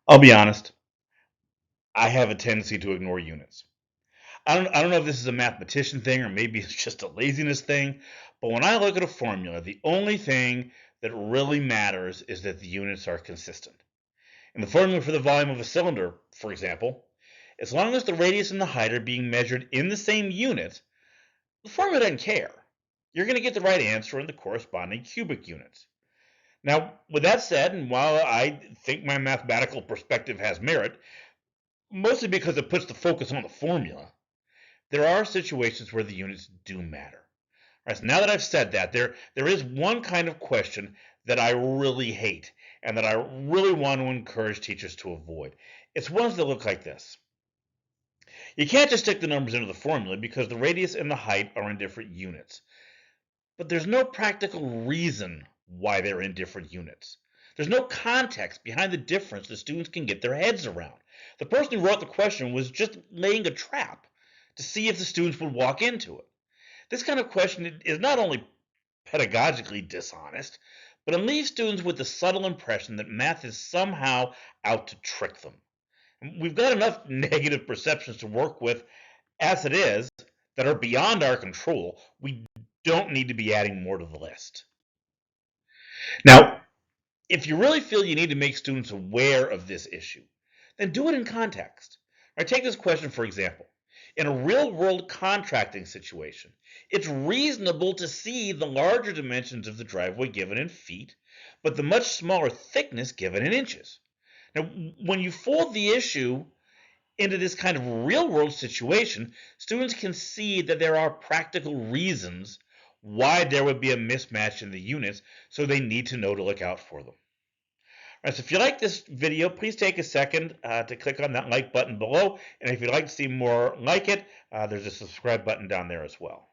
I'll be honest, I have a tendency to ignore units. I don't know if this is a mathematician thing or maybe it's just a laziness thing, but when I look at a formula, the only thing that really matters is that the units are consistent. In the formula for the volume of a cylinder, for example, as long as the radius and the height are being measured in the same unit, the formula doesn't care. You're going to get the right answer in the corresponding cubic units. Now, with that said, and while I think my mathematical perspective has merit, mostly because it puts the focus on the formula, there are situations where the units do matter. All right, so now that I've said that, there is one kind of question that I really hate and that I really want to encourage teachers to avoid. It's ones that look like this. You can't just stick the numbers into the formula because the radius and the height are in different units. But there's no practical reason why they're in different units. There's no context behind the difference the students can get their heads around. The person who wrote the question was just laying a trap to see if the students would walk into it. This kind of question is not only pedagogically dishonest, but it leaves students with the subtle impression that math is somehow out to trick them. We've got enough negative perceptions to work with as it is that are beyond our control. We don't need to be adding more to the list. Now, if you really feel you need to make students aware of this issue, then do it in context. Right, take this question for example. In a real world contracting situation, it's reasonable to see the larger dimensions of the driveway given in feet, but the much smaller thickness given in inches. Now, when you fold the issue into this kind of real world situation, students can see that there are practical reasons why there would be a mismatch in the units, so they need to know to look out for them. All right, so if you like this video, please take a second to click on that like button below. And if you'd like to see more like it, there's a subscribe button down there as well.